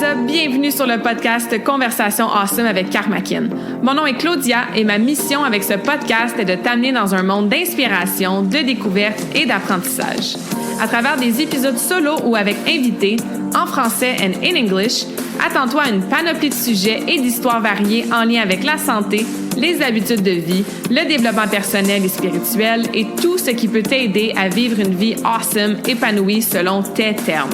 is up? Bienvenue sur le podcast Conversation Awesome avec Karmakin. Mon nom est Claudia et ma mission avec ce podcast est de t'amener dans un monde d'inspiration, de découverte et d'apprentissage. À travers des épisodes solo ou avec invités, en français and in English, attends-toi à une panoplie de sujets et d'histoires variées en lien avec la santé, les habitudes de vie, le développement personnel et spirituel et tout ce qui peut t'aider à vivre une vie awesome, épanouie selon tes termes.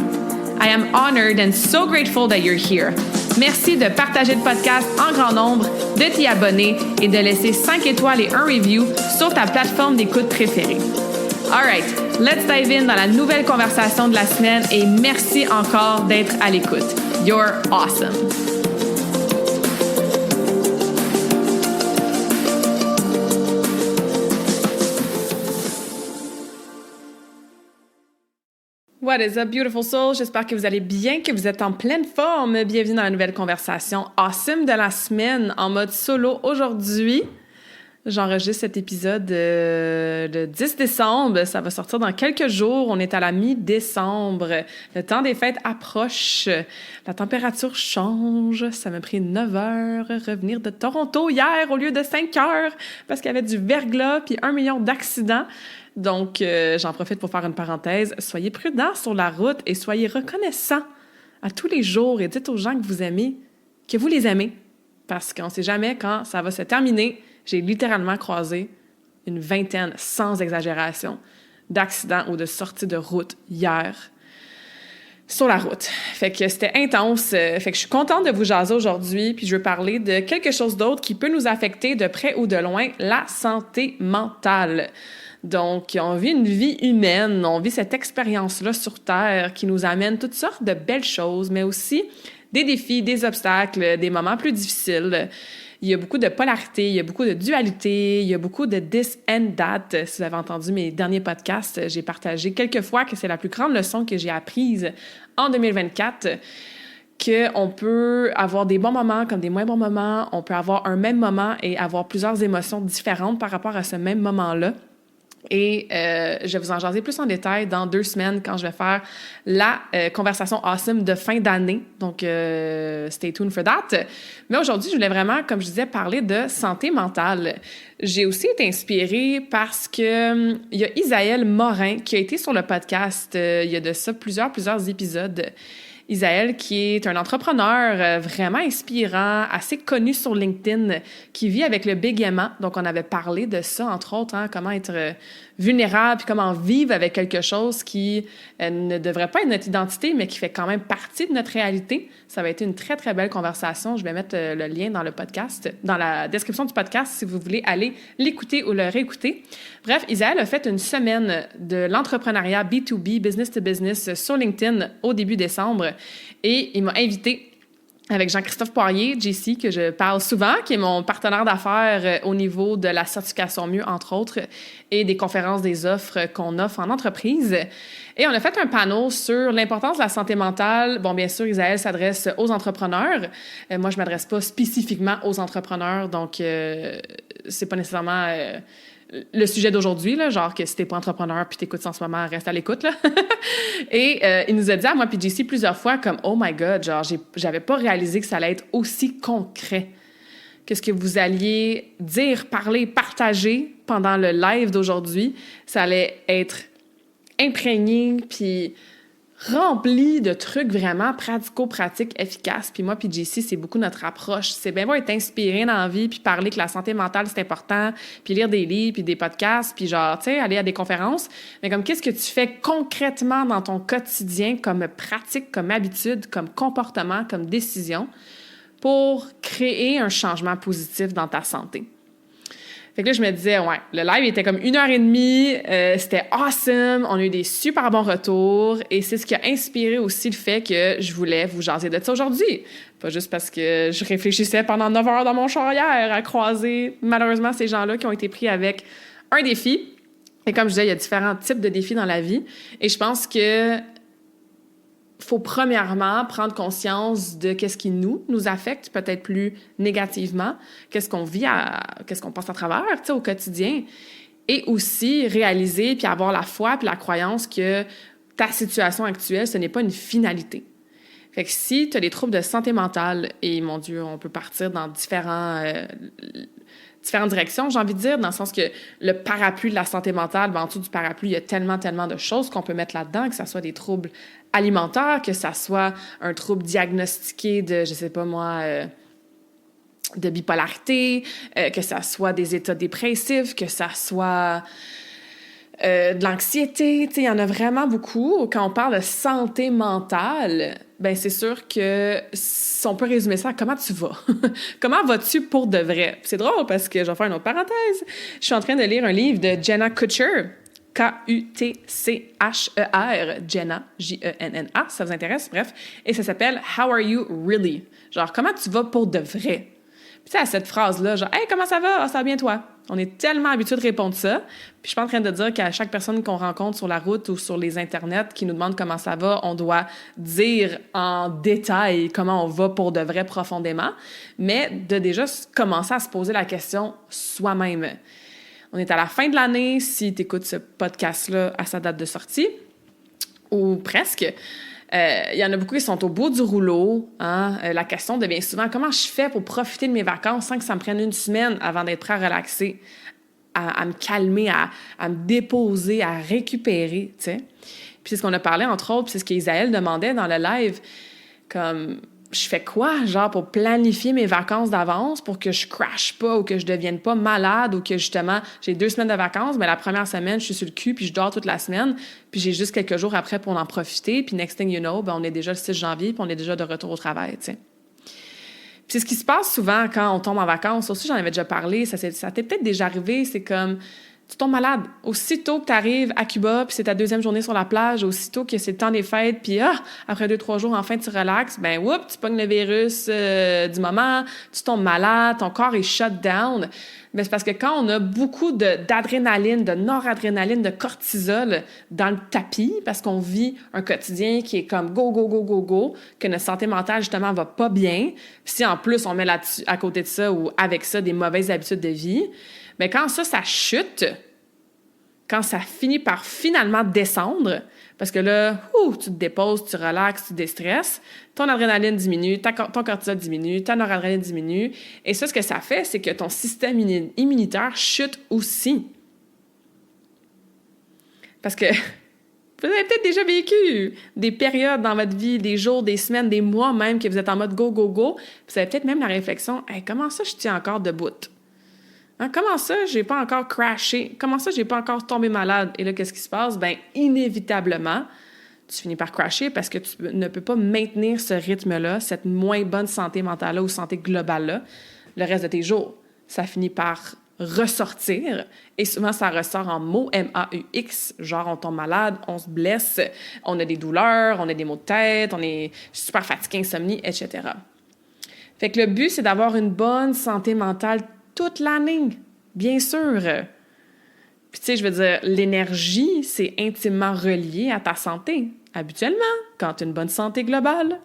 I am honored and so grateful that you're here. Merci de partager le podcast en grand nombre, de t'y abonner et de laisser 5 étoiles et un review sur ta plateforme d'écoute préférée. All right, let's dive in dans la nouvelle conversation de la semaine et merci encore d'être à l'écoute. You're awesome. What is up, beautiful soul? J'espère que vous allez bien, que vous êtes en pleine forme. Bienvenue dans la nouvelle conversation awesome de la semaine en mode solo aujourd'hui. J'enregistre cet épisode le 10 décembre. Ça va sortir dans quelques jours. On est à la mi-décembre. Le temps des fêtes approche. La température change. Ça m'a pris 9 heures revenir de Toronto hier au lieu de 5 heures parce qu'il y avait du verglas puis 1 million d'accidents. Donc, j'en profite pour faire une parenthèse. Soyez prudents sur la route et soyez reconnaissants à tous les jours et dites aux gens que vous aimez, que vous les aimez. Parce qu'on ne sait jamais quand ça va se terminer. J'ai littéralement croisé une vingtaine, sans exagération, d'accidents ou de sorties de route hier sur la route. Fait que c'était intense. Fait que je suis contente de vous jaser aujourd'hui, puis je veux parler de quelque chose d'autre qui peut nous affecter de près ou de loin, la santé mentale. Donc, on vit une vie humaine, on vit cette expérience-là sur Terre qui nous amène toutes sortes de belles choses, mais aussi des défis, des obstacles, des moments plus difficiles. Il y a beaucoup de polarité, il y a beaucoup de dualité, il y a beaucoup de this and that. Si vous avez entendu mes derniers podcasts, j'ai partagé quelques fois que c'est la plus grande leçon que j'ai apprise en 2024, qu'on peut avoir des bons moments comme des moins bons moments, on peut avoir un même moment et avoir plusieurs émotions différentes par rapport à ce même moment-là. Et je vais vous en jaser plus en détail dans 2 semaines quand je vais faire la conversation awesome de fin d'année. Donc, stay tuned for that. Mais aujourd'hui, je voulais vraiment, comme je disais, parler de santé mentale. J'ai aussi été inspirée parce que il y a Isaël Morin qui a été sur le podcast il y a de ça plusieurs épisodes. Isaël, qui est un entrepreneur vraiment inspirant, assez connu sur LinkedIn, qui vit avec le bégaiement. Donc, on avait parlé de ça, entre autres, comment être vulnérable, puis comment vivre avec quelque chose qui ne devrait pas être notre identité, mais qui fait quand même partie de notre réalité. Ça va être une très, très belle conversation. Je vais mettre le lien dans le podcast, dans la description du podcast, si vous voulez aller l'écouter ou le réécouter. Bref, Isaël a fait une semaine de l'entrepreneuriat B2B, business to business, sur LinkedIn au début décembre. Et il m'a invité avec Jean-Christophe Poirier, JC, que je parle souvent, qui est mon partenaire d'affaires au niveau de la certification Mieux, entre autres, et des conférences, des offres qu'on offre en entreprise. Et on a fait un panel sur l'importance de la santé mentale. Bon, bien sûr, Isaël s'adresse aux entrepreneurs. Moi, je ne m'adresse pas spécifiquement aux entrepreneurs, donc c'est pas nécessairement le sujet d'aujourd'hui, là, genre que si t'es pas entrepreneur puis t'écoutes ça en ce moment, reste à l'écoute, là. Et il nous a dit à moi puis JC plusieurs fois comme « Oh my God, genre j'avais pas réalisé que ça allait être aussi concret. Qu'est-ce que vous alliez dire, parler, partager pendant le live d'aujourd'hui, ça allait être imprégné puis rempli de trucs vraiment pratico-pratiques, efficaces. Puis moi puis JC, c'est beaucoup notre approche. C'est bien beau être inspiré dans la vie, puis parler que la santé mentale, c'est important, puis lire des livres, puis des podcasts, puis genre, tu sais, aller à des conférences. Mais comme, qu'est-ce que tu fais concrètement dans ton quotidien comme pratique, comme habitude, comme comportement, comme décision pour créer un changement positif dans ta santé? Fait que là, je me disais, ouais, le live était comme 1h30, c'était awesome, on a eu des super bons retours et c'est ce qui a inspiré aussi le fait que je voulais vous jaser de ça aujourd'hui. Pas juste parce que je réfléchissais pendant 9 heures dans mon char hier à croiser, malheureusement, ces gens-là qui ont été pris avec un défi. Et comme je disais, il y a différents types de défis dans la vie et je pense que faut premièrement prendre conscience de qu'est-ce qui nous affecte peut-être plus négativement, qu'est-ce qu'on vit, qu'est-ce qu'on passe à travers, tu sais, au quotidien, et aussi réaliser puis avoir la foi puis la croyance que ta situation actuelle, ce n'est pas une finalité. Fait que si tu as des troubles de santé mentale, et mon Dieu, on peut partir dans différentes directions, j'ai envie de dire, dans le sens que le parapluie de la santé mentale, en dessous du parapluie, il y a tellement de choses qu'on peut mettre là-dedans, que ce soit des troubles alimentaires, que ça soit un trouble diagnostiqué de, je sais pas moi, de bipolarité, que ça soit des états dépressifs, que ça soit de l'anxiété, tu sais, il y en a vraiment beaucoup. Quand on parle de santé mentale, ben c'est sûr que si on peut résumer ça à comment tu vas. Comment vas-tu pour de vrai? C'est drôle parce que je vais faire une autre parenthèse. Je suis en train de lire un livre de Jenna Kutcher, Kutcher, Jenna, Jenna, ça vous intéresse? Bref. Et ça s'appelle « How are you really? » Genre, comment tu vas pour de vrai? Puis tu sais, à cette phrase-là, genre « Hey, comment ça va? Ah, ça va bien toi? » On est tellement habitué de répondre ça. Puis je suis pas en train de dire qu'à chaque personne qu'on rencontre sur la route ou sur les internets qui nous demande comment ça va, on doit dire en détail comment on va pour de vrai profondément, mais de déjà commencer à se poser la question soi-même. On est à la fin de l'année, si tu écoutes ce podcast-là à sa date de sortie, ou presque. Il y en a beaucoup qui sont au bout du rouleau. Hein? La question devient souvent comment je fais pour profiter de mes vacances sans que ça me prenne une semaine avant d'être prêt à relaxer, à me calmer, à me déposer, à récupérer. T'sais? Puis c'est ce qu'on a parlé, entre autres, puis c'est ce qu'Isaël demandait dans le live, comme je fais quoi, genre, pour planifier mes vacances d'avance pour que je crache pas ou que je devienne pas malade ou que, justement, j'ai 2 semaines de vacances, mais la première semaine, je suis sur le cul puis je dors toute la semaine, puis j'ai juste quelques jours après pour en profiter, puis next thing you know, ben on est déjà le 6 janvier puis on est déjà de retour au travail, tu sais. Puis c'est ce qui se passe souvent quand on tombe en vacances. Aussi, j'en avais déjà parlé, ça t'est peut-être déjà arrivé, c'est comme tu tombes malade. Aussitôt que tu arrives à Cuba, puis c'est ta 2e journée sur la plage, aussitôt que c'est le temps des fêtes, puis après 2-3 jours, enfin, tu relaxes, ben whoop, tu pognes le virus du moment, tu tombes malade, ton corps est shut down. Mais c'est parce que quand on a beaucoup d'adrénaline, de noradrénaline, de cortisol dans le tapis, parce qu'on vit un quotidien qui est comme go, go, go, go, go, que notre santé mentale, justement, va pas bien, si en plus on met là-dessus, à côté de ça ou avec ça des mauvaises habitudes de vie, mais quand ça chute, quand ça finit par finalement descendre, parce que là, tu te déposes, tu relaxes, tu déstresses, ton adrénaline diminue, ton cortisol diminue, ta noradrénaline diminue. Et ça, ce que ça fait, c'est que ton système immunitaire chute aussi. Parce que vous avez peut-être déjà vécu des périodes dans votre vie, des jours, des semaines, des mois même, que vous êtes en mode go, go, go. Vous avez peut-être même la réflexion, « Hey, comment ça je tiens encore debout? » Hein, comment ça, j'ai pas encore crashé? Comment ça, j'ai pas encore tombé malade? Et là, qu'est-ce qui se passe? Bien, inévitablement, tu finis par crasher parce que tu ne peux pas maintenir ce rythme-là, cette moins bonne santé mentale-là ou santé globale-là, le reste de tes jours. Ça finit par ressortir et souvent, ça ressort en mots, M-A-U-X, genre on tombe malade, on se blesse, on a des douleurs, on a des maux de tête, on est super fatigué, insomnie, etc. Fait que le but, c'est d'avoir une bonne santé mentale toute l'année, bien sûr. Puis tu sais, je veux dire, l'énergie, c'est intimement relié à ta santé. Habituellement, quand tu as une bonne santé globale,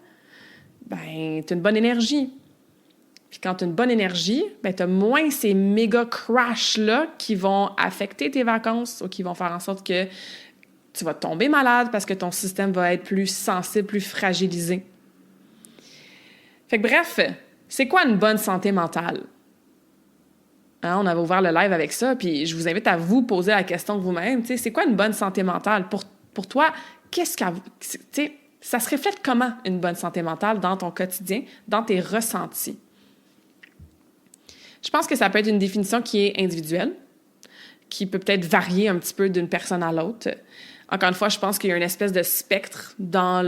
ben tu as une bonne énergie. Puis quand tu as une bonne énergie, ben tu as moins ces méga crashs-là qui vont affecter tes vacances ou qui vont faire en sorte que tu vas tomber malade parce que ton système va être plus sensible, plus fragilisé. Fait que bref, c'est quoi une bonne santé mentale? Hein, on avait ouvert le live avec ça, puis je vous invite à vous poser la question vous-même. Tu sais, c'est quoi une bonne santé mentale? Pour toi, qu'est-ce que... Tu sais, ça se reflète comment, une bonne santé mentale, dans ton quotidien, dans tes ressentis? Je pense que ça peut être une définition qui est individuelle, qui peut peut-être varier un petit peu d'une personne à l'autre. Encore une fois, je pense qu'il y a une espèce de spectre en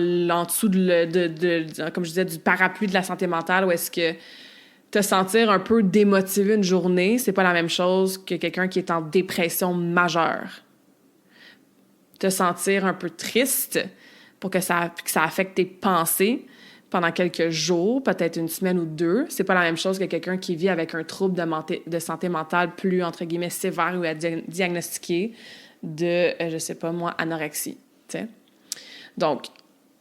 dessous comme je disais, du parapluie de la santé mentale, où est-ce que te sentir un peu démotivé une journée, c'est pas la même chose que quelqu'un qui est en dépression majeure. Te sentir un peu triste pour que ça affecte tes pensées pendant quelques jours, peut-être une semaine ou 2, c'est pas la même chose que quelqu'un qui vit avec un trouble de santé mentale plus, entre guillemets, sévère ou à diagnostiquer de, je sais pas moi, anorexie. T'sais? Donc,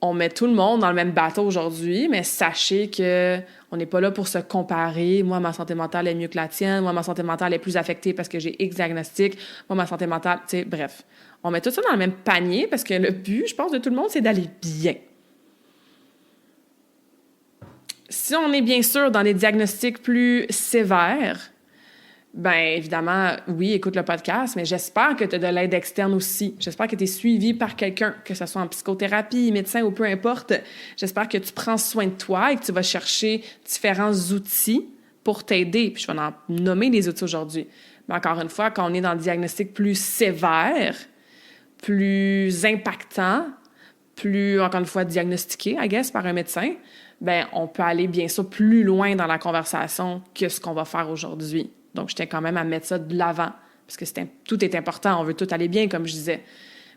on met tout le monde dans le même bateau aujourd'hui, mais sachez que on n'est pas là pour se comparer. Moi, ma santé mentale est mieux que la tienne. Moi, ma santé mentale est plus affectée parce que j'ai X diagnostic. Moi, ma santé mentale, tu sais, bref. On met tout ça dans le même panier parce que le but, je pense, de tout le monde, c'est d'aller bien. Si on est bien sûr dans des diagnostics plus sévères, bien évidemment, oui, écoute le podcast, mais j'espère que tu as de l'aide externe aussi. J'espère que tu es suivi par quelqu'un, que ce soit en psychothérapie, médecin ou peu importe. J'espère que tu prends soin de toi et que tu vas chercher différents outils pour t'aider. Puis je vais en nommer des outils aujourd'hui. Mais encore une fois, quand on est dans le diagnostic plus sévère, plus impactant, plus, encore une fois, diagnostiqué, I guess, par un médecin, bien, on peut aller bien sûr plus loin dans la conversation que ce qu'on va faire aujourd'hui. Donc, je tiens quand même à mettre ça de l'avant, parce que tout est important, on veut tout aller bien, comme je disais.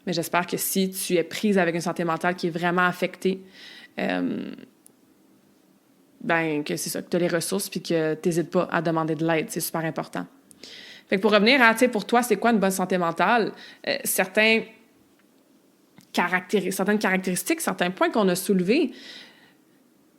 Mais j'espère que si tu es prise avec une santé mentale qui est vraiment affectée, ben que c'est ça, que tu as les ressources puis que tu n'hésites pas à demander de l'aide. C'est super important. Fait que pour revenir à, tu sais, pour toi, c'est quoi une bonne santé mentale? Certaines caractéristiques, certains points qu'on a soulevés,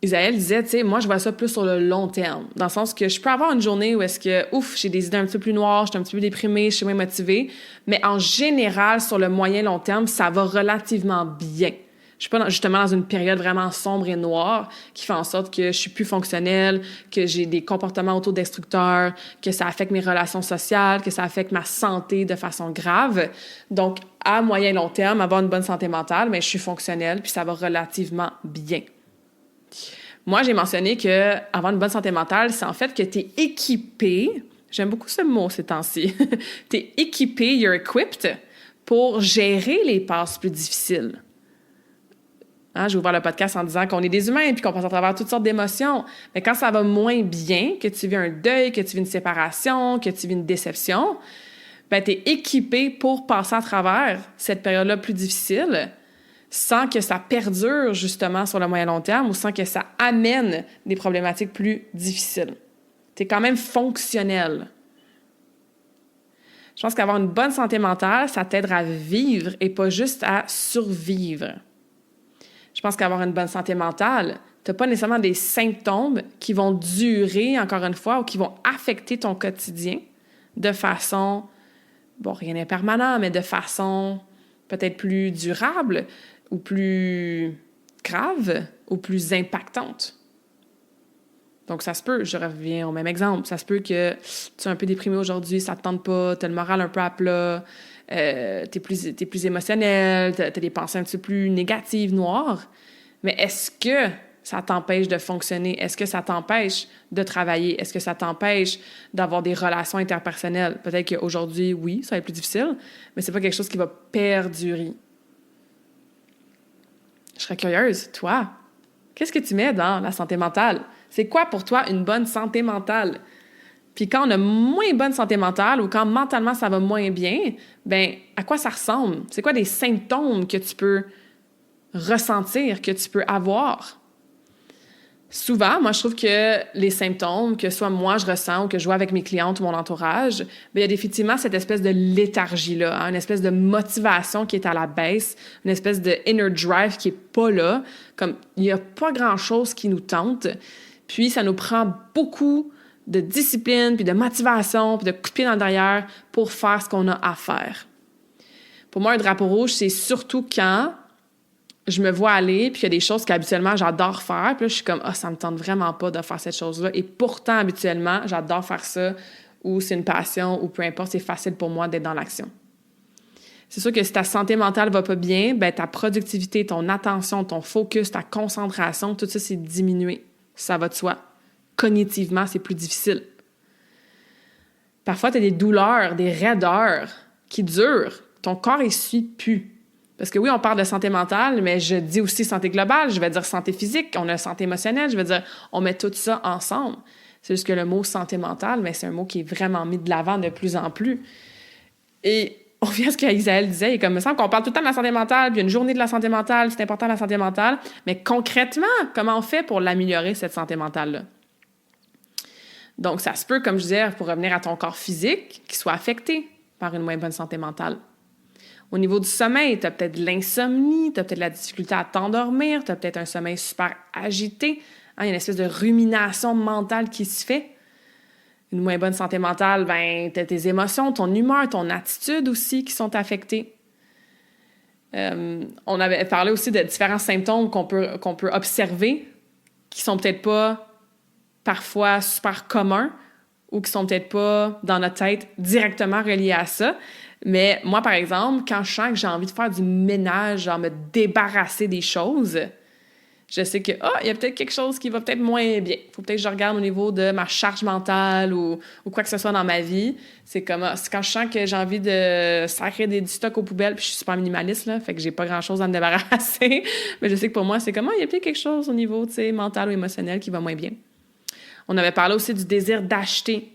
Isaël disait, tu sais, moi, je vois ça plus sur le long terme, dans le sens que je peux avoir une journée où est-ce que, j'ai des idées un petit peu plus noires, je suis un petit peu déprimée, je suis moins motivée, mais en général, sur le moyen-long terme, ça va relativement bien. Je suis pas justement dans une période vraiment sombre et noire qui fait en sorte que je suis plus fonctionnelle, que j'ai des comportements autodestructeurs, que ça affecte mes relations sociales, que ça affecte ma santé de façon grave. Donc, à moyen long terme, avoir une bonne santé mentale, mais je suis fonctionnelle puis ça va relativement bien. Moi, j'ai mentionné que avoir une bonne santé mentale, c'est en fait que tu es équipé, j'aime beaucoup ce mot ces temps-ci, tu es équipé, you're equipped, pour gérer les passes plus difficiles. J'ai ouvert le podcast en disant qu'on est des humains puis qu'on passe à travers toutes sortes d'émotions. Mais quand ça va moins bien, que tu vis un deuil, que tu vis une séparation, que tu vis une déception, ben tu es équipé pour passer à travers cette période-là plus difficile sans que ça perdure justement sur le moyen long terme ou sans que ça amène des problématiques plus difficiles. Tu es quand même fonctionnel. Je pense qu'avoir une bonne santé mentale, ça t'aidera à vivre et pas juste à survivre. Je pense qu'avoir une bonne santé mentale, tu n'as pas nécessairement des symptômes qui vont durer, encore une fois, ou qui vont affecter ton quotidien de façon, rien n'est permanent, mais de façon peut-être plus durable ou plus grave ou plus impactante. Donc, ça se peut, je reviens au même exemple, ça se peut que tu es un peu déprimé aujourd'hui, ça ne te tente pas, tu as le moral un peu à plat, t'es plus émotionnel, t'as des pensées un petit peu plus négatives, noires. Mais est-ce que ça t'empêche de fonctionner? Est-ce que ça t'empêche de travailler? Est-ce que ça t'empêche d'avoir des relations interpersonnelles? Peut-être qu'aujourd'hui, oui, ça va être plus difficile, mais c'est pas quelque chose qui va perdurer. Je serais curieuse, toi, qu'est-ce que tu mets dans la santé mentale? C'est quoi pour toi une bonne santé mentale? Puis quand on a moins bonne santé mentale ou quand mentalement ça va moins bien, ben à quoi ça ressemble? C'est quoi des symptômes que tu peux ressentir, que tu peux avoir? Souvent, moi, je trouve que les symptômes, que soit moi je ressens ou que je vois avec mes clientes ou mon entourage, bien, il y a effectivement cette espèce de léthargie-là, une espèce de motivation qui est à la baisse, une espèce de inner drive qui est pas là, comme il n'y a pas grand-chose qui nous tente, puis ça nous prend beaucoup de discipline, puis de motivation, puis de coup de pied dans le derrière pour faire ce qu'on a à faire. Pour moi, un drapeau rouge, c'est surtout quand je me vois aller, puis il y a des choses qu'habituellement, j'adore faire, puis là, je suis comme « Ah, ça me tente vraiment pas de faire cette chose-là. » Et pourtant, habituellement, j'adore faire ça, ou c'est une passion, ou peu importe, c'est facile pour moi d'être dans l'action. C'est sûr que si ta santé mentale va pas bien, ben ta productivité, ton attention, ton focus, ta concentration, tout ça, c'est diminué. Ça va de soi. Cognitivement, c'est plus difficile. Parfois, tu as des douleurs, des raideurs qui durent. Ton corps, il suit plus. Parce que oui, on parle de santé mentale, mais je dis aussi santé globale, je vais dire santé physique, on a santé émotionnelle, je vais dire, on met tout ça ensemble. C'est juste que le mot santé mentale, mais c'est un mot qui est vraiment mis de l'avant de plus en plus. Et on vient à ce qu'Isaël disait, il me semble qu'on parle tout le temps de la santé mentale, puis il y a une journée de la santé mentale, c'est important la santé mentale, mais concrètement, comment on fait pour l'améliorer, cette santé mentale-là? Donc, ça se peut, comme je disais, pour revenir à ton corps physique, qu'il soit affecté par une moins bonne santé mentale. Au niveau du sommeil, tu as peut-être de l'insomnie, tu as peut-être la difficulté à t'endormir, tu as peut-être un sommeil super agité, il y a une espèce de rumination mentale qui se fait. Une moins bonne santé mentale, ben, tu as tes émotions, ton humeur, ton attitude aussi qui sont affectées. On avait parlé aussi de différents symptômes qu'on peut observer qui sont peut-être pas parfois super communs ou qui sont peut-être pas dans notre tête directement reliés à ça. Mais moi, par exemple, quand je sens que j'ai envie de faire du ménage, genre me débarrasser des choses, je sais que, il y a peut-être quelque chose qui va peut-être moins bien. Il faut peut-être que je regarde au niveau de ma charge mentale ou quoi que ce soit dans ma vie. C'est comme, c'est quand je sens que j'ai envie de sacrer du stock aux poubelles, puis je suis super minimaliste, là, fait que j'ai pas grand-chose à me débarrasser. Mais je sais que pour moi, c'est comme, il y a peut-être quelque chose au niveau, tu sais, mental ou émotionnel qui va moins bien. On avait parlé aussi du désir d'acheter.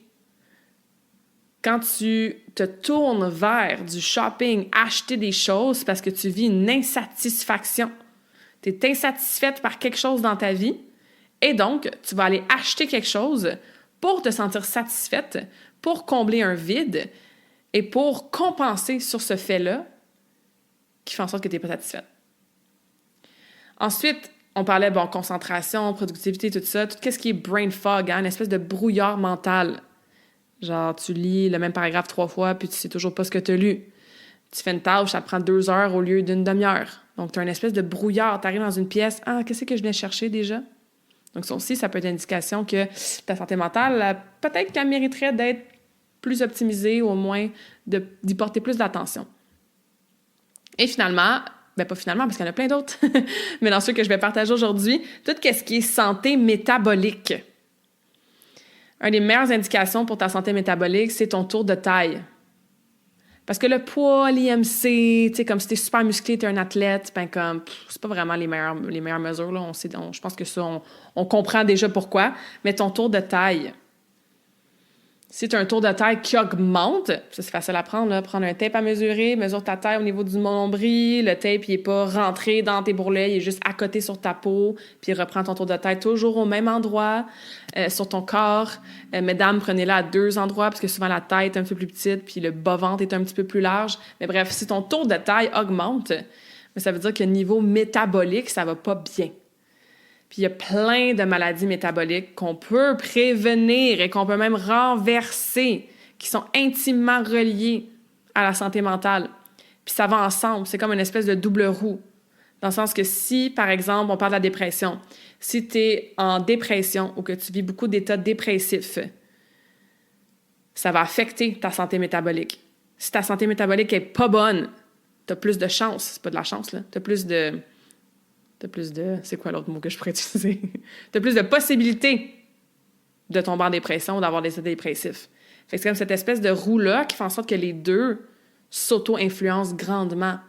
Quand tu te tournes vers du shopping, acheter des choses, c'est parce que tu vis une insatisfaction. Tu es insatisfaite par quelque chose dans ta vie et donc, tu vas aller acheter quelque chose pour te sentir satisfaite, pour combler un vide et pour compenser sur ce fait-là qui fait en sorte que tu n'es pas satisfaite. Ensuite, on parlait, concentration, productivité, tout ça, tout ce qui est brain fog, une espèce de brouillard mental. Genre, tu lis le même paragraphe 3 fois puis tu sais toujours pas ce que tu as lu. Tu fais une tâche, ça te prend 2 heures au lieu d'une demi-heure. Donc, tu as une espèce de brouillard. Tu arrives dans une pièce. Qu'est-ce que je viens chercher déjà? Donc, ça aussi, ça peut être une indication que ta santé mentale, peut-être qu'elle mériterait d'être plus optimisée, ou au moins d'y porter plus d'attention. Et finalement, pas finalement, parce qu'il y en a plein d'autres, mais dans ceux que je vais partager aujourd'hui, tout ce qui est santé métabolique. Une des meilleures indications pour ta santé métabolique, c'est ton tour de taille. Parce que le poids, l'IMC, tu sais, comme si t'es super musclé, t'es un athlète, c'est pas vraiment les meilleures mesures, là. Je pense que ça, on comprend déjà pourquoi. Mais ton tour de taille. Si tu as un tour de taille qui augmente, ça c'est facile à prendre, là. Prendre un tape à mesurer, mesure ta taille au niveau du nombril, le tape, il n'est pas rentré dans tes bourrelets, il est juste à côté sur ta peau, puis reprends ton tour de taille toujours au même endroit, sur ton corps. Mesdames, prenez-la à 2 endroits, parce que souvent la tête est un peu plus petite, puis le bas-ventre est un petit peu plus large. Mais bref, si ton tour de taille augmente, ça veut dire que niveau métabolique, ça va pas bien. Puis il y a plein de maladies métaboliques qu'on peut prévenir et qu'on peut même renverser, qui sont intimement reliées à la santé mentale. Puis ça va ensemble, c'est comme une espèce de double roue. Dans le sens que si, par exemple, on parle de la dépression, si tu es en dépression ou que tu vis beaucoup d'états dépressifs, ça va affecter ta santé métabolique. Si ta santé métabolique est pas bonne, tu as plus de chance, c'est pas de la chance, là, tu as plus de... C'est quoi l'autre mot que je pourrais utiliser? T'as plus de possibilités de tomber en dépression ou d'avoir des états dépressifs. Fait que c'est comme cette espèce de roue-là qui fait en sorte que les deux s'auto-influencent grandement.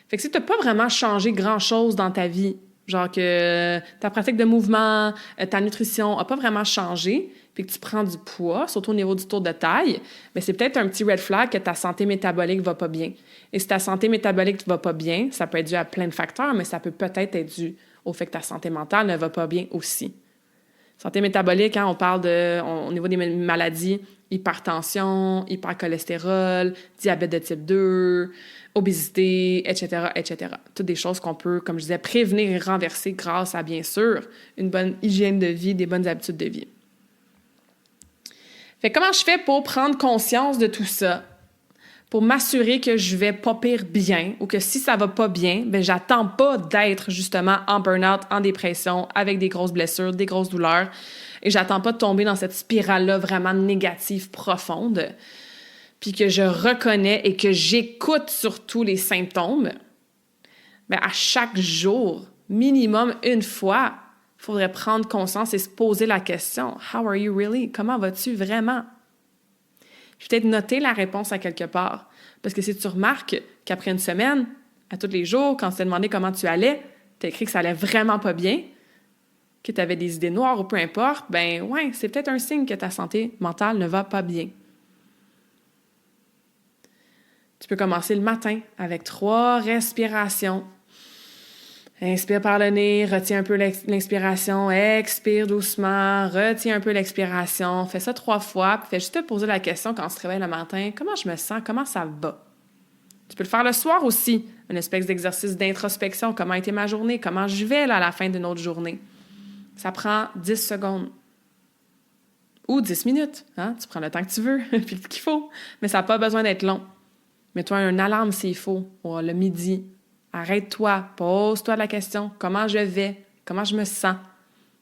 Fait que si t'as pas vraiment changé grand-chose dans ta vie, genre que ta pratique de mouvement, ta nutrition a pas vraiment changé, puis que tu prends du poids, surtout au niveau du tour de taille, bien, c'est peut-être un petit red flag que ta santé métabolique va pas bien. Et si ta santé métabolique va pas bien, ça peut être dû à plein de facteurs, mais ça peut peut-être être dû au fait que ta santé mentale ne va pas bien aussi. Santé métabolique, on parle au niveau des maladies, hypertension, hypercholestérol, diabète de type 2, obésité, etc., etc. Toutes des choses qu'on peut, comme je disais, prévenir et renverser grâce à, bien sûr, une bonne hygiène de vie, des bonnes habitudes de vie. Fait comment je fais pour prendre conscience de tout ça? Pour m'assurer que je vais pas pire bien ou que si ça va pas bien, ben j'attends pas d'être justement en burn-out, en dépression, avec des grosses blessures, des grosses douleurs. Et j'attends pas de tomber dans cette spirale-là vraiment négative, profonde. Puis que je reconnais et que j'écoute surtout les symptômes. Ben à chaque jour, minimum une fois, il faudrait prendre conscience et se poser la question « How are you really? » Comment vas-tu vraiment? Puis peut-être noter la réponse à quelque part. Parce que si tu remarques qu'après une semaine, à tous les jours, quand tu t'es demandé comment tu allais, tu as écrit que ça allait vraiment pas bien, que tu avais des idées noires ou peu importe, ben ouais, c'est peut-être un signe que ta santé mentale ne va pas bien. Tu peux commencer le matin avec 3 respirations. Inspire par le nez, retiens un peu l'inspiration, expire doucement, retiens un peu l'expiration. Fais ça 3 fois, puis fais juste te poser la question quand tu te réveilles le matin, comment je me sens, comment ça va? Tu peux le faire le soir aussi, une espèce d'exercice d'introspection, comment a été ma journée, comment je vais là, à la fin d'une autre journée. Ça prend 10 secondes. Ou 10 minutes, hein? Tu prends le temps que tu veux, puis qu'il faut, mais ça n'a pas besoin d'être long. Mets-toi une alarme s'il faut, ou le midi. Arrête-toi, pose-toi la question, comment je vais, comment je me sens.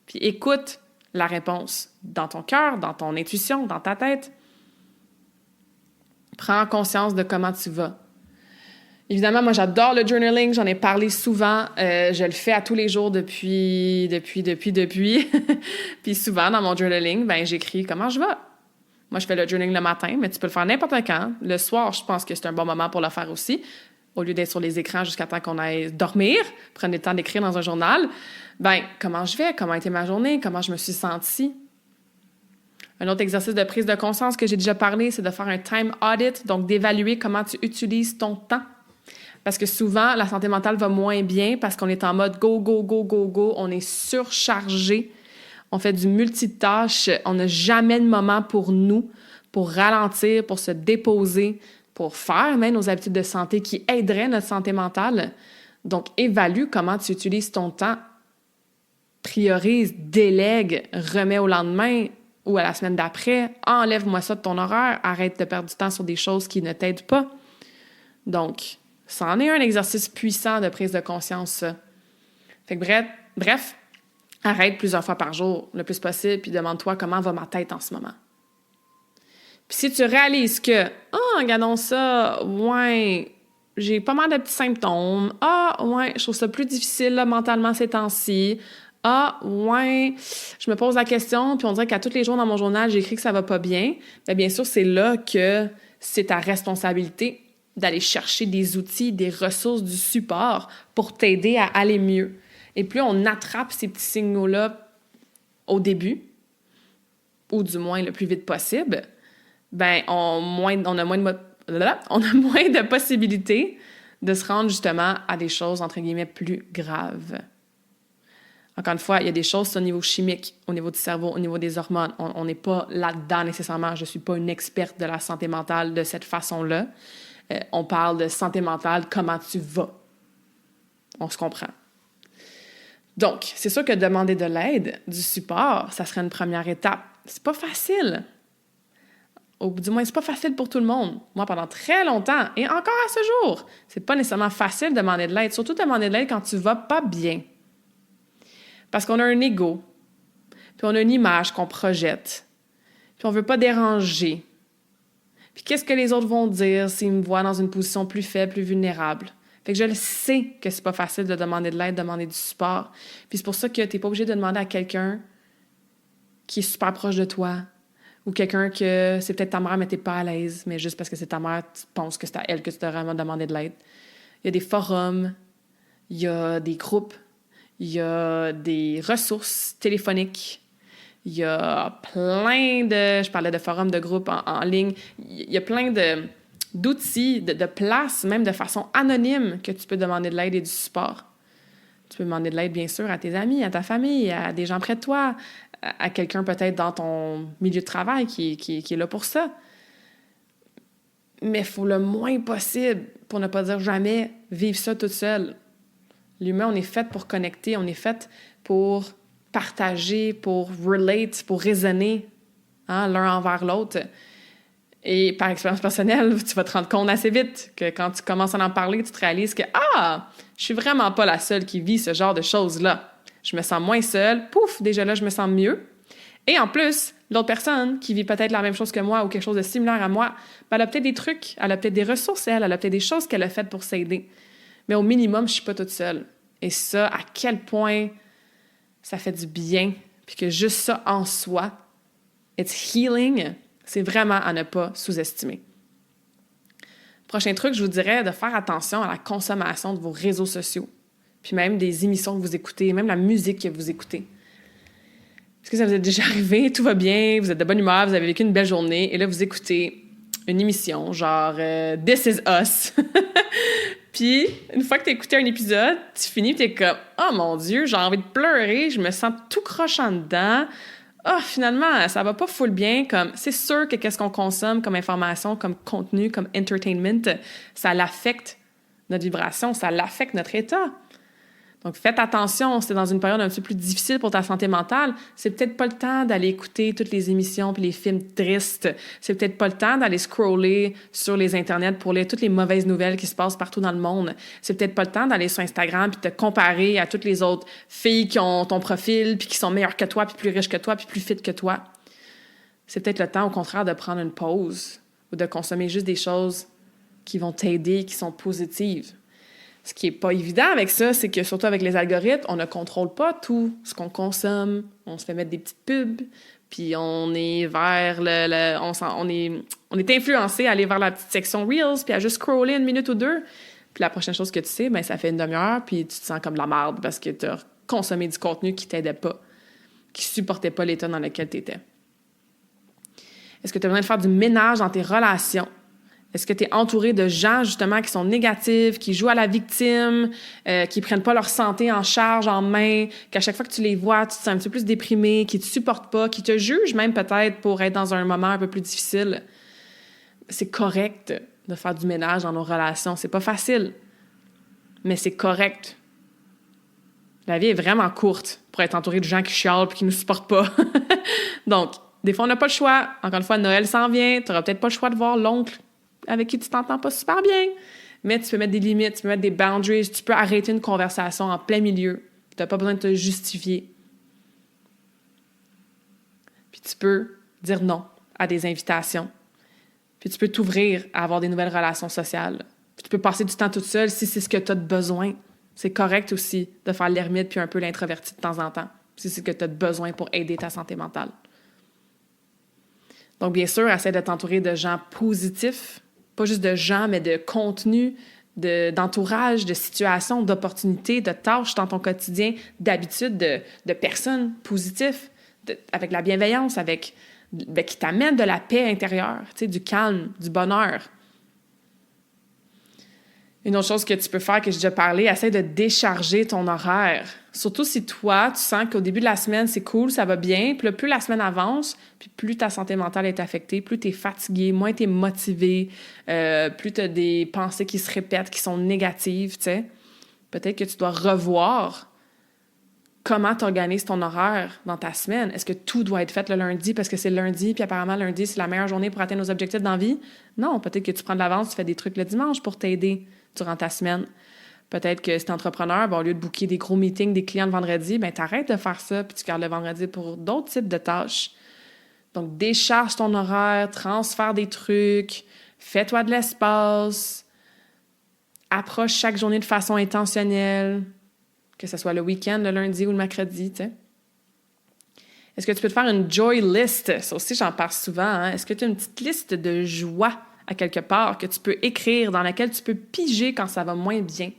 Puis écoute la réponse dans ton cœur, dans ton intuition, dans ta tête. Prends conscience de comment tu vas. Évidemment, moi, j'adore le journaling. J'en ai parlé souvent. Je le fais à tous les jours depuis. Puis souvent, dans mon journaling, j'écris comment je vais. Moi, je fais le journaling le matin, mais tu peux le faire n'importe quand. Le soir, je pense que c'est un bon moment pour le faire aussi. Au lieu d'être sur les écrans jusqu'à temps qu'on aille dormir, prendre le temps d'écrire dans un journal. Comment je vais? Comment a été ma journée? Comment je me suis sentie? Un autre exercice de prise de conscience que j'ai déjà parlé, c'est de faire un time audit, donc d'évaluer comment tu utilises ton temps. Parce que souvent, la santé mentale va moins bien parce qu'on est en mode go, go, go, go, go. On est surchargé. On fait du multitâche. On n'a jamais de moment pour nous, pour ralentir, pour se déposer, pour faire même nos habitudes de santé qui aideraient notre santé mentale. Donc, évalue comment tu utilises ton temps. Priorise, délègue, remets au lendemain ou à la semaine d'après. Enlève-moi ça de ton horaire. Arrête de perdre du temps sur des choses qui ne t'aident pas. Donc, ça en est un exercice puissant de prise de conscience, ça. Fait que bref, arrête plusieurs fois par jour, le plus possible, puis demande-toi comment va ma tête en ce moment. Puis si tu réalises que, regardons ça, ouais, j'ai pas mal de petits symptômes. Ouais, je trouve ça plus difficile là, mentalement ces temps-ci. Ouais, je me pose la question, puis on dirait qu'à tous les jours dans mon journal, j'écris que ça va pas bien. Bien sûr, c'est là que c'est ta responsabilité d'aller chercher des outils, des ressources, du support pour t'aider à aller mieux. Et plus on attrape ces petits signaux-là au début, ou du moins le plus vite possible, on a moins de possibilités de se rendre justement à des choses, entre guillemets, plus graves. Encore une fois, il y a des choses au niveau chimique, au niveau du cerveau, au niveau des hormones. On n'est pas là-dedans nécessairement. Je ne suis pas une experte de la santé mentale de cette façon-là. On parle de santé mentale, comment tu vas. On se comprend. Donc, c'est sûr que demander de l'aide, du support, ça serait une première étape. C'est pas facile. Ou du moins, c'est pas facile pour tout le monde. Moi, pendant très longtemps, et encore à ce jour, c'est pas nécessairement facile de demander de l'aide. Surtout demander de l'aide quand tu vas pas bien. Parce qu'on a un ego, puis on a une image qu'on projette, puis on veut pas déranger. Puis qu'est-ce que les autres vont dire s'ils me voient dans une position plus faible, plus vulnérable? Fait que je le sais que c'est pas facile de demander de l'aide, de demander du support. Puis c'est pour ça que t'es pas obligé de demander à quelqu'un qui est super proche de toi ou quelqu'un que c'est peut-être ta mère, mais t'es pas à l'aise, mais juste parce que c'est ta mère, tu penses que c'est à elle que tu dois vraiment demander de l'aide. Il y a des forums, il y a des groupes, il y a des ressources téléphoniques, il y a plein de... Je parlais de forums, de groupes en ligne. Il y a plein d'outils, de places, même de façon anonyme, que tu peux demander de l'aide et du support. Tu peux demander de l'aide, bien sûr, à tes amis, à ta famille, à des gens près de toi, à quelqu'un peut-être dans ton milieu de travail qui est là pour ça. Mais il faut le moins possible, pour ne pas dire jamais, vivre ça toute seule. L'humain, on est fait pour connecter, on est fait pour partager, pour relate, pour raisonner l'un envers l'autre. Et par expérience personnelle, tu vas te rendre compte assez vite que quand tu commences à en parler, tu te réalises que je suis vraiment pas la seule qui vit ce genre de choses-là. Je me sens moins seule. Pouf, déjà là, je me sens mieux. Et en plus, l'autre personne qui vit peut-être la même chose que moi ou quelque chose de similaire à moi, elle a peut-être des trucs, elle a peut-être des ressources, elle a peut-être des choses qu'elle a faites pour s'aider. Mais au minimum, je suis pas toute seule. Et ça, à quel point ça fait du bien, puis que juste ça en soi, it's healing, c'est vraiment à ne pas sous-estimer. Prochain truc, je vous dirais de faire attention à la consommation de vos réseaux sociaux, puis même des émissions que vous écoutez, même la musique que vous écoutez. Est-ce que ça vous est déjà arrivé? Tout va bien, vous êtes de bonne humeur, vous avez vécu une belle journée, et là, vous écoutez une émission, genre This Is Us. Puis, une fois que tu as écouté un épisode, tu finis et tu es comme « Oh mon Dieu, j'ai envie de pleurer, je me sens tout crochant dedans. Finalement, ça va pas full bien. » Comme c'est sûr que qu'est-ce qu'on consomme comme information, comme contenu, comme entertainment, ça l'affecte notre vibration, ça l'affecte notre état. Donc, faites attention, si t'es dans une période un petit peu plus difficile pour ta santé mentale, c'est peut-être pas le temps d'aller écouter toutes les émissions puis les films tristes. C'est peut-être pas le temps d'aller scroller sur les internets pour lire toutes les mauvaises nouvelles qui se passent partout dans le monde. C'est peut-être pas le temps d'aller sur Instagram puis te comparer à toutes les autres filles qui ont ton profil puis qui sont meilleures que toi puis plus riches que toi puis plus fit que toi. C'est peut-être le temps, au contraire, de prendre une pause ou de consommer juste des choses qui vont t'aider, qui sont positives. Ce qui n'est pas évident avec ça, c'est que surtout avec les algorithmes, on ne contrôle pas tout ce qu'on consomme. On se fait mettre des petites pubs, puis on est vers on est influencé à aller vers la petite section Reels, puis à juste scroller une minute ou deux. Puis la prochaine chose que tu sais, ben ça fait une demi-heure, puis tu te sens comme de la merde parce que tu as consommé du contenu qui t'aidait pas, qui supportait pas l'état dans lequel tu étais. Est-ce que tu as besoin de faire du ménage dans tes relations? Est-ce que tu es entouré de gens, justement, qui sont négatifs, qui jouent à la victime, qui prennent pas leur santé en charge, en main, qu'à chaque fois que tu les vois, tu te sens un petit peu plus déprimé, qui te supportent pas, qui te jugent même peut-être pour être dans un moment un peu plus difficile? C'est correct de faire du ménage dans nos relations. C'est pas facile, mais c'est correct. La vie est vraiment courte pour être entouré de gens qui chialent et qui nous supportent pas. Donc, des fois, on n'a pas le choix. Encore une fois, Noël s'en vient. Tu n'auras peut-être pas le choix de voir l'oncle avec qui tu t'entends pas super bien. Mais tu peux mettre des limites, tu peux mettre des boundaries, tu peux arrêter une conversation en plein milieu. Tu n'as pas besoin de te justifier. Puis tu peux dire non à des invitations. Puis tu peux t'ouvrir à avoir des nouvelles relations sociales. Puis tu peux passer du temps toute seule si c'est ce que tu as de besoin. C'est correct aussi de faire l'ermite puis un peu l'introverti de temps en temps, si c'est ce que tu as de besoin pour aider ta santé mentale. Donc, bien sûr, essaie de t'entourer de gens positifs, pas juste de gens, mais de contenu, d'entourage, de situations, d'opportunités, de tâches dans ton quotidien, d'habitudes, de personnes positives, avec la bienveillance, qui t'amènent de la paix intérieure, du calme, du bonheur. Une autre chose que tu peux faire, que j'ai déjà parlé, essaie de décharger ton horaire. Surtout si toi, tu sens qu'au début de la semaine, c'est cool, ça va bien, puis là, plus la semaine avance, puis plus ta santé mentale est affectée, plus tu es fatigué, moins tu es motivé, plus tu as des pensées qui se répètent, qui sont négatives, tu sais. Peut-être que tu dois revoir comment tu organises ton horaire dans ta semaine. Est-ce que tout doit être fait le lundi parce que c'est le lundi, puis apparemment, lundi, c'est la meilleure journée pour atteindre nos objectifs dans la vie? Non, peut-être que tu prends de l'avance, tu fais des trucs le dimanche pour t'aider durant ta semaine. Peut-être que si t'es entrepreneur, au lieu de booker des gros meetings des clients le vendredi, t'arrêtes de faire ça puis tu gardes le vendredi pour d'autres types de tâches. Donc, décharge ton horaire, transfère des trucs, fais-toi de l'espace, approche chaque journée de façon intentionnelle, que ce soit le week-end, le lundi ou le mercredi, tu sais. Est-ce que tu peux te faire une joy list? Ça aussi, j'en parle souvent. Hein? Est-ce que tu as une petite liste de joie à quelque part que tu peux écrire, dans laquelle tu peux piger quand ça va moins bien?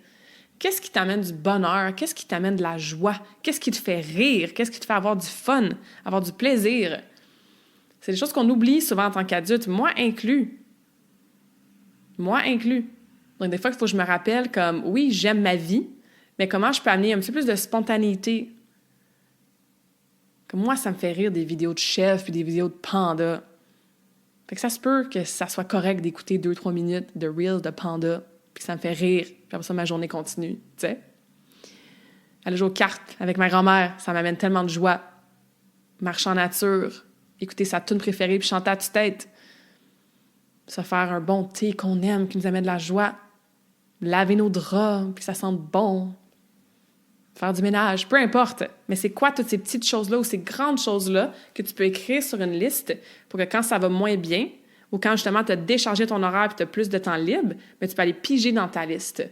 Qu'est-ce qui t'amène du bonheur? Qu'est-ce qui t'amène de la joie? Qu'est-ce qui te fait rire? Qu'est-ce qui te fait avoir du fun, avoir du plaisir? C'est des choses qu'on oublie souvent en tant qu'adulte, moi inclus. Donc, des fois, il faut que je me rappelle comme, oui, j'aime ma vie, mais comment je peux amener un petit peu plus de spontanéité? Comme moi, ça me fait rire des vidéos de chefs et des vidéos de panda. Fait que ça se peut que ça soit correct d'écouter 2-3 minutes de Reels de panda, puis ça me fait rire, puis après ça, ma journée continue, tu sais. Aller jouer aux cartes avec ma grand-mère, ça m'amène tellement de joie. Marcher en nature, écouter sa tune préférée, puis chanter à tue-tête. Se faire un bon thé qu'on aime, qui nous amène de la joie. Laver nos draps, puis que ça sente bon. Faire du ménage, peu importe. Mais c'est quoi toutes ces petites choses-là ou ces grandes choses-là que tu peux écrire sur une liste pour que quand ça va moins bien ou quand justement tu as déchargé ton horaire et tu as plus de temps libre, mais tu peux aller piger dans ta liste.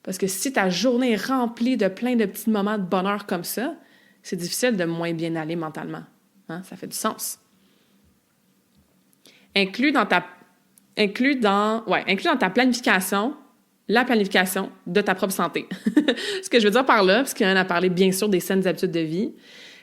Parce que si ta journée est remplie de plein de petits moments de bonheur comme ça, c'est difficile de moins bien aller mentalement. Hein? Ça fait du sens. Inclus dans ta planification, la planification de ta propre santé. Ce que je veux dire par là, parce qu'il y en a parlé bien sûr des saines habitudes de vie,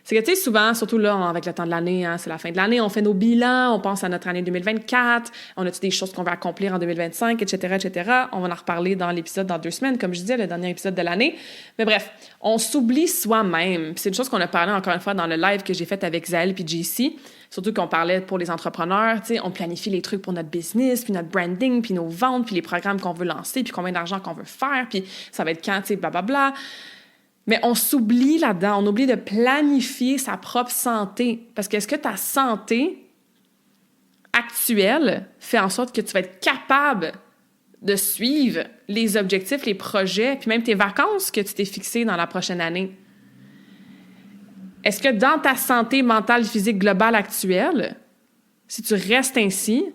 C'est que, tu sais, souvent, surtout là, avec le temps de l'année, hein, c'est la fin de l'année, on fait nos bilans, on pense à notre année 2024, on a-tu des choses qu'on va accomplir en 2025, etc., etc. On va en reparler dans l'épisode dans 2 semaines, comme je disais, le dernier épisode de l'année. Mais bref, on s'oublie soi-même. Puis c'est une chose qu'on a parlé encore une fois dans le live que j'ai fait avec Zaël puis JC, surtout qu'on parlait pour les entrepreneurs, tu sais, on planifie les trucs pour notre business, puis notre branding, puis nos ventes, puis les programmes qu'on veut lancer, puis combien d'argent qu'on veut faire, puis ça va être quand, tu sais, blablabla. Mais on s'oublie là-dedans, on oublie de planifier sa propre santé. Parce que est-ce que ta santé actuelle fait en sorte que tu vas être capable de suivre les objectifs, les projets, puis même tes vacances que tu t'es fixées dans la prochaine année? Est-ce que dans ta santé mentale, physique, globale actuelle, si tu restes ainsi,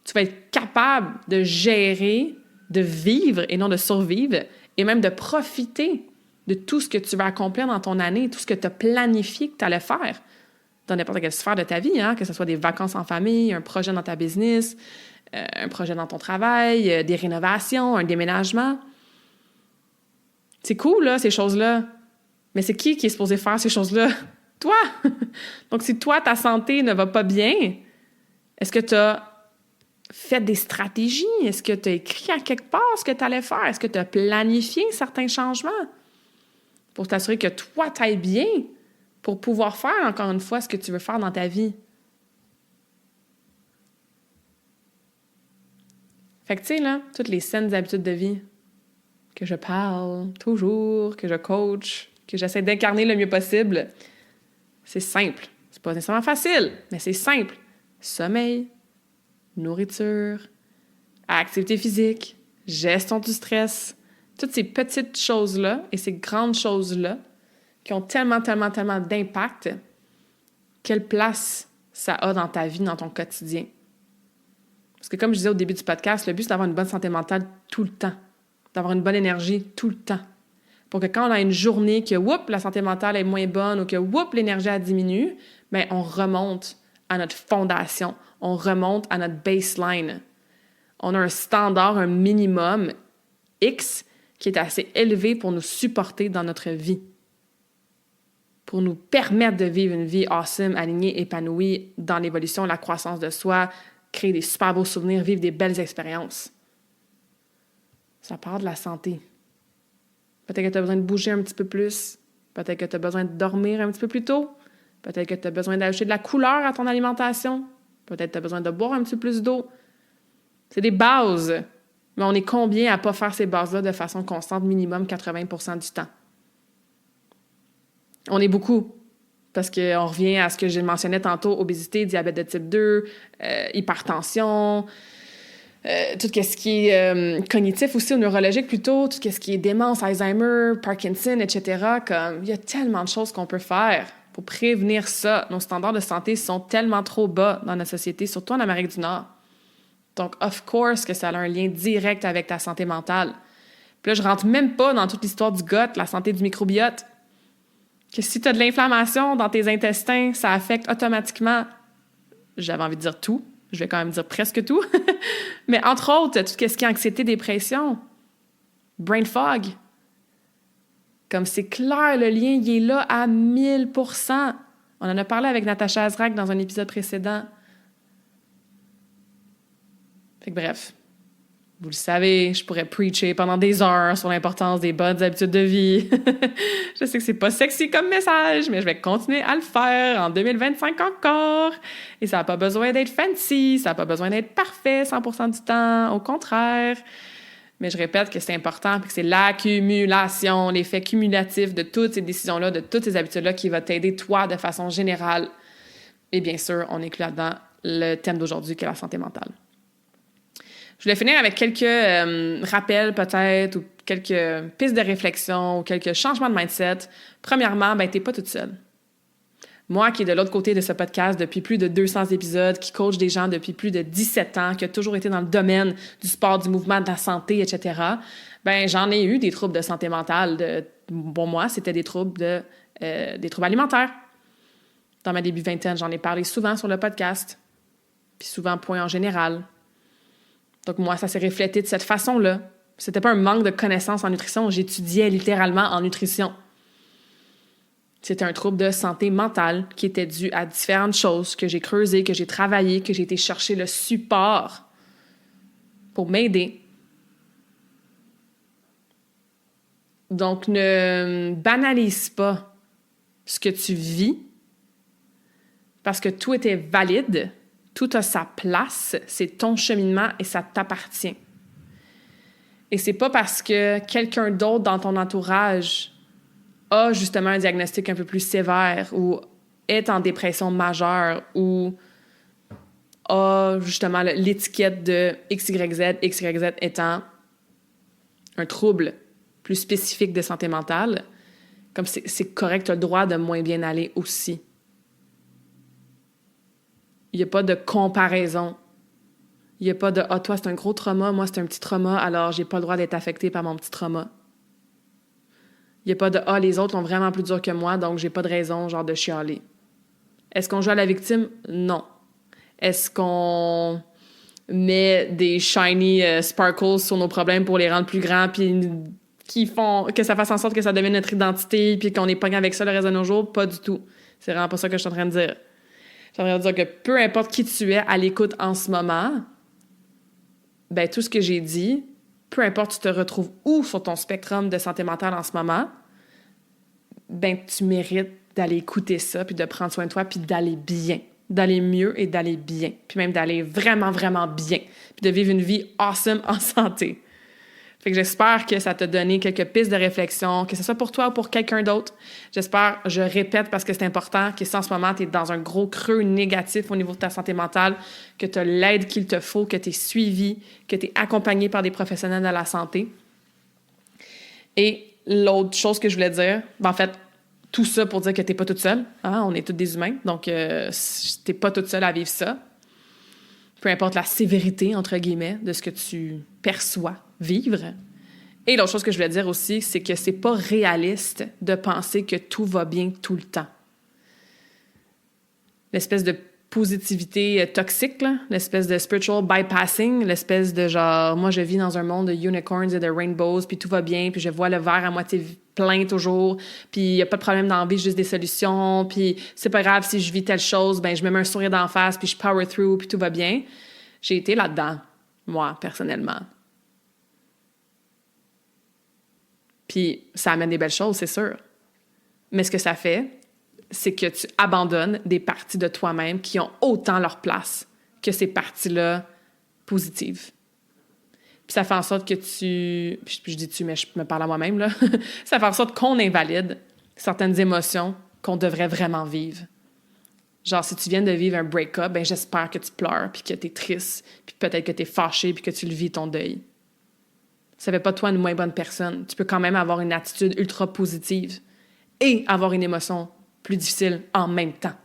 tu vas être capable de gérer, de vivre et non de survivre, et même de profiter de tout ce que tu vas accomplir dans ton année, tout ce que tu as planifié que tu allais faire dans n'importe quelle sphère de ta vie, hein, que ce soit des vacances en famille, un projet dans ta business, un projet dans ton travail, des rénovations, un déménagement. C'est cool, là, ces choses-là. Mais c'est qui est supposé faire ces choses-là? Toi! Donc, si toi, ta santé ne va pas bien, est-ce que tu as fait des stratégies? Est-ce que tu as écrit à quelque part ce que tu allais faire? Est-ce que tu as planifié certains changements pour t'assurer que toi, tu ailles bien pour pouvoir faire, encore une fois, ce que tu veux faire dans ta vie? Fait que, tu sais, là, toutes les saines habitudes de vie que je parle toujours, que je coach, que j'essaie d'incarner le mieux possible, c'est simple. C'est pas nécessairement facile, mais c'est simple. Sommeil, nourriture, activité physique, gestion du stress, toutes ces petites choses-là et ces grandes choses-là qui ont tellement d'impact, quelle place ça a dans ta vie, dans ton quotidien. Parce que comme je disais au début du podcast, le but, c'est d'avoir une bonne santé mentale tout le temps, d'avoir une bonne énergie tout le temps. Pour que quand on a une journée que, la santé mentale est moins bonne ou que, l'énergie a diminué, bien, on remonte à notre fondation, on remonte à notre baseline. On a un standard, un minimum X qui est assez élevé pour nous supporter dans notre vie, pour nous permettre de vivre une vie awesome, alignée, épanouie dans l'évolution, la croissance de soi, créer des super beaux souvenirs, vivre des belles expériences. Ça part de la santé. Peut-être que tu as besoin de bouger un petit peu plus. Peut-être que tu as besoin de dormir un petit peu plus tôt. Peut-être que tu as besoin d'ajouter de la couleur à ton alimentation. Peut-être que tu as besoin de boire un petit peu plus d'eau. C'est des bases. Mais on est combien à ne pas faire ces bases-là de façon constante, minimum 80% du temps? On est beaucoup. Parce qu'on revient à ce que je mentionnais tantôt, obésité, diabète de type 2, hypertension, tout ce qui est cognitif aussi, ou neurologique plutôt, tout ce qui est démence, Alzheimer, Parkinson, etc. Comme, il y a tellement de choses qu'on peut faire pour prévenir ça. Nos standards de santé sont tellement trop bas dans notre société, surtout en Amérique du Nord. Donc, of course que ça a un lien direct avec ta santé mentale. Puis là, je rentre même pas dans toute l'histoire du gut, la santé du microbiote. Que si tu as de l'inflammation dans tes intestins, ça affecte automatiquement, j'avais envie de dire tout, je vais quand même dire presque tout, mais entre autres, tout ce qui est anxiété, dépression, brain fog. Comme c'est clair, le lien, il est là à 1000%. On en a parlé avec Natacha Azrak dans un épisode précédent. Fait que bref, vous le savez, je pourrais preacher pendant des heures sur l'importance des bonnes habitudes de vie. Je sais que c'est pas sexy comme message, mais je vais continuer à le faire en 2025 encore. Et ça n'a pas besoin d'être fancy, ça n'a pas besoin d'être parfait 100% du temps, au contraire. Mais je répète que c'est important, puis que c'est l'accumulation, l'effet cumulatif de toutes ces décisions-là, de toutes ces habitudes-là qui va t'aider, toi, de façon générale. Et bien sûr, on inclut là-dedans le thème d'aujourd'hui qui est la santé mentale. Je voulais finir avec quelques rappels peut-être ou quelques pistes de réflexion ou quelques changements de mindset. Premièrement, t'es pas toute seule. Moi qui est de l'autre côté de ce podcast depuis plus de 200 épisodes, qui coach des gens depuis plus de 17 ans, qui a toujours été dans le domaine du sport, du mouvement, de la santé, etc., j'en ai eu des troubles de santé mentale. Pour moi, c'était des troubles alimentaires. Dans ma début vingtaine, j'en ai parlé souvent sur le podcast, puis souvent point en général. Donc, moi, ça s'est reflété de cette façon-là. C'était pas un manque de connaissances en nutrition. J'étudiais littéralement en nutrition. C'était un trouble de santé mentale qui était dû à différentes choses que j'ai creusées, que j'ai travaillées, que j'ai été chercher le support pour m'aider. Donc, ne banalise pas ce que tu vis parce que tout était valide, tout a sa place, c'est ton cheminement et ça t'appartient. Et c'est pas parce que quelqu'un d'autre dans ton entourage a justement un diagnostic un peu plus sévère ou est en dépression majeure ou a justement l'étiquette de XYZ étant un trouble plus spécifique de santé mentale, comme c'est correct, tu as le droit de moins bien aller aussi. Il n'y a pas de comparaison. Il n'y a pas de « Ah, toi, c'est un gros trauma, moi, c'est un petit trauma, alors j'ai pas le droit d'être affecté par mon petit trauma. » Il n'y a pas de « Ah, les autres l'ont vraiment plus dur que moi, donc j'ai pas de raison, genre, de chialer. » Est-ce qu'on joue à la victime? Non. Est-ce qu'on met des shiny sparkles sur nos problèmes pour les rendre plus grands puis qui font que ça fasse en sorte que ça devienne notre identité puis qu'on est pogné avec ça le reste de nos jours? Pas du tout. C'est vraiment pas ça que je suis en train de dire. Je suis en train de dire que peu importe qui tu es à l'écoute en ce moment, ben tout ce que j'ai dit, peu importe tu te retrouves où sur ton spectrum de santé mentale en ce moment, ben tu mérites d'aller écouter ça puis de prendre soin de toi puis d'aller bien. D'aller mieux et d'aller bien. Puis même d'aller vraiment, vraiment bien. Puis de vivre une vie awesome en santé. Fait que j'espère que ça t'a donné quelques pistes de réflexion, que ce soit pour toi ou pour quelqu'un d'autre. J'espère, je répète parce que c'est important, que si en ce moment tu es dans un gros creux négatif au niveau de ta santé mentale, que tu as l'aide qu'il te faut, que tu es suivi, que tu es accompagné par des professionnels de la santé. Et l'autre chose que je voulais dire, ben en fait, tout ça pour dire que t'es pas toute seule. Hein? On est tous des humains, donc t'es pas toute seule à vivre ça. Peu importe la sévérité, entre guillemets, de ce que tu perçois vivre. Et l'autre chose que je voulais dire aussi, c'est que c'est pas réaliste de penser que tout va bien tout le temps. L'espèce de positivité toxique, là, l'espèce de spiritual bypassing, l'espèce de genre, moi je vis dans un monde de unicorns et de rainbows, puis tout va bien, puis je vois le verre à moitié plein toujours, puis il n'y a pas de problème dans la vie, juste des solutions, puis c'est pas grave si je vis telle chose, ben je me mets un sourire d'en face, puis je power through, puis tout va bien. J'ai été là-dedans, moi, personnellement. Puis ça amène des belles choses, c'est sûr. Mais ce que ça fait, c'est que tu abandonnes des parties de toi-même qui ont autant leur place que ces parties-là positives. Puis ça fait en sorte que puis je dis tu, mais je me parle à moi-même, là. Ça fait en sorte qu'on invalide certaines émotions qu'on devrait vraiment vivre. Genre, si tu viens de vivre un break-up, ben j'espère que tu pleures, puis que t'es triste, puis peut-être que t'es fâché, puis que tu le vis ton deuil. Ça fait pas de toi une moins bonne personne. Tu peux quand même avoir une attitude ultra positive et avoir une émotion plus difficile en même temps.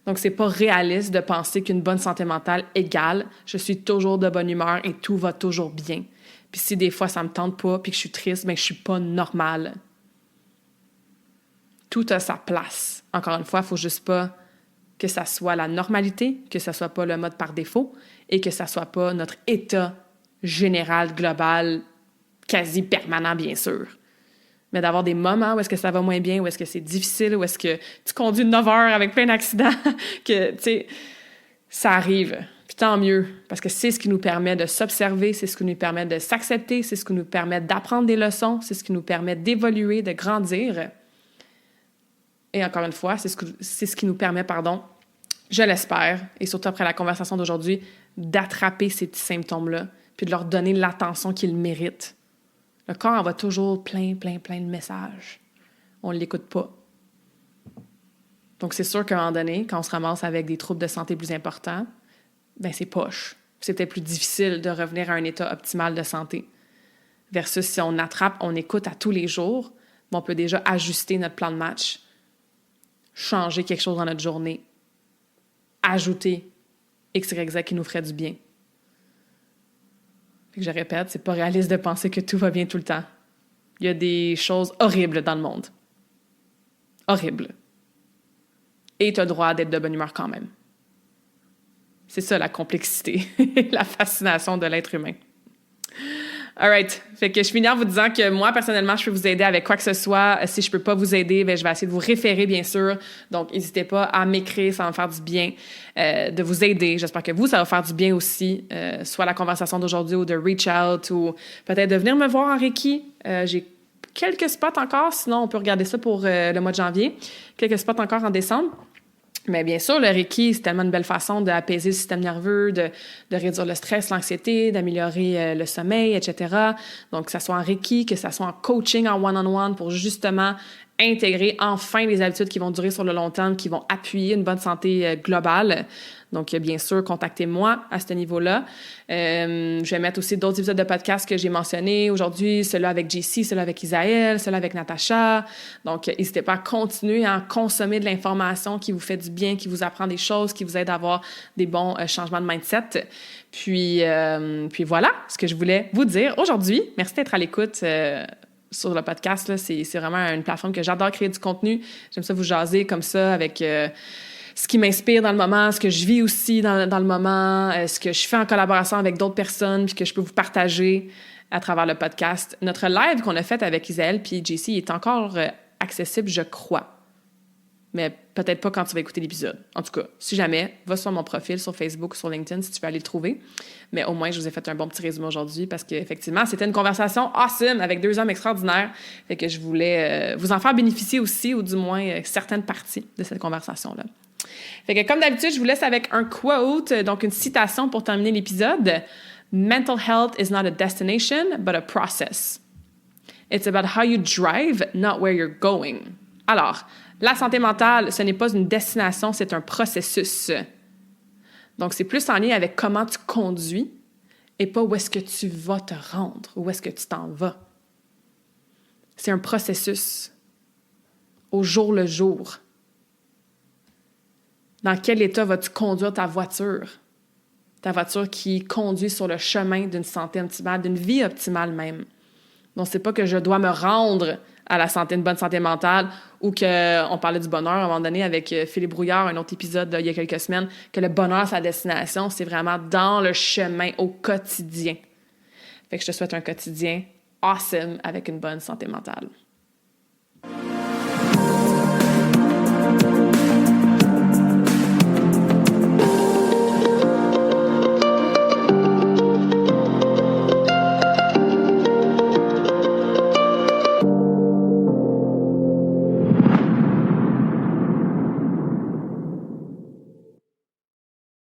Donc, c'est pas réaliste de penser qu'une bonne santé mentale égale je suis toujours de bonne humeur et tout va toujours bien. Puis si des fois ça me tente pas puis que je suis triste, ben je suis pas normale. Tout a sa place. Encore une fois, il faut juste pas que ça soit la normalité, que ça soit pas le mode par défaut et que ça soit pas notre état général, global, quasi permanent, bien sûr. Mais d'avoir des moments où est-ce que ça va moins bien, où est-ce que c'est difficile, où est-ce que tu conduis 9 heures avec plein d'accidents, que, tu sais, ça arrive. Puis tant mieux, parce que c'est ce qui nous permet de s'observer, c'est ce qui nous permet de s'accepter, c'est ce qui nous permet d'apprendre des leçons, c'est ce qui nous permet d'évoluer, de grandir. Et encore une fois, c'est ce qui nous permet, je l'espère, et surtout après la conversation d'aujourd'hui, d'attraper ces petits symptômes-là, puis de leur donner l'attention qu'ils méritent. Le corps envoie toujours plein de messages. On ne l'écoute pas. Donc, c'est sûr qu'à un moment donné, quand on se ramasse avec des troubles de santé plus importants, ben c'est poche. C'est peut-être plus difficile de revenir à un état optimal de santé. Versus si on attrape, on écoute à tous les jours, on peut déjà ajuster notre plan de match, changer quelque chose dans notre journée, ajouter XYZ qui nous ferait du bien. Fait que je répète, c'est pas réaliste de penser que tout va bien tout le temps. Il y a des choses horribles dans le monde. Horribles. Et tu as le droit d'être de bonne humeur quand même. C'est ça la complexité, la fascination de l'être humain. All right. Fait que je finis en vous disant que moi, personnellement, je peux vous aider avec quoi que ce soit. Si je peux pas vous aider, je vais essayer de vous référer, bien sûr. Donc, n'hésitez pas à m'écrire, ça va me faire du bien de vous aider. J'espère que vous, ça va faire du bien aussi, soit la conversation d'aujourd'hui ou de reach out ou peut-être de venir me voir en Reiki. J'ai quelques spots encore, sinon on peut regarder ça pour le mois de janvier. Quelques spots encore en décembre. Mais bien sûr, le Reiki, c'est tellement une belle façon d'apaiser le système nerveux, de réduire le stress, l'anxiété, d'améliorer le sommeil, etc. Donc, que ça soit en Reiki, que ça soit en coaching, en one-on-one, pour justement intégrer enfin les habitudes qui vont durer sur le long terme, qui vont appuyer une bonne santé globale. Donc, bien sûr, contactez-moi à ce niveau-là. Je vais mettre aussi d'autres épisodes de podcast que j'ai mentionnés aujourd'hui, celui-là avec JC, celui-là avec Isaël, celui-là avec Natacha. Donc, n'hésitez pas à continuer à consommer de l'information qui vous fait du bien, qui vous apprend des choses, qui vous aide à avoir des bons changements de mindset. Puis voilà ce que je voulais vous dire aujourd'hui. Merci d'être à l'écoute sur le podcast. Là, c'est vraiment une plateforme que j'adore créer du contenu. J'aime ça vous jaser comme ça avec ce qui m'inspire dans le moment, ce que je vis aussi dans le moment, ce que je fais en collaboration avec d'autres personnes puis que je peux vous partager à travers le podcast. Notre live qu'on a fait avec Isaël puis JC est encore accessible, je crois. Mais peut-être pas quand tu vas écouter l'épisode. En tout cas, si jamais, va sur mon profil sur Facebook ou sur LinkedIn si tu veux aller le trouver. Mais au moins, je vous ai fait un bon petit résumé aujourd'hui parce qu'effectivement, c'était une conversation awesome avec 2 hommes extraordinaires. Fait que je voulais vous en faire bénéficier aussi, ou du moins certaines parties de cette conversation-là. Fait que comme d'habitude, je vous laisse avec un quote, donc une citation pour terminer l'épisode. Mental health is not a destination, but a process. It's about how you drive, not where you're going. Alors, la santé mentale, ce n'est pas une destination, c'est un processus. Donc, c'est plus en lien avec comment tu conduis et pas où est-ce que tu vas te rendre, où est-ce que tu t'en vas. C'est un processus au jour le jour. Dans quel état vas-tu conduire ta voiture? Ta voiture qui conduit sur le chemin d'une santé optimale, d'une vie optimale même. Donc, c'est pas que je dois me rendre à la santé, une bonne santé mentale, ou qu'on parlait du bonheur à un moment donné avec Philippe Brouillard, un autre épisode il y a quelques semaines, que le bonheur, sa destination, c'est vraiment dans le chemin, au quotidien. Fait que je te souhaite un quotidien awesome avec une bonne santé mentale.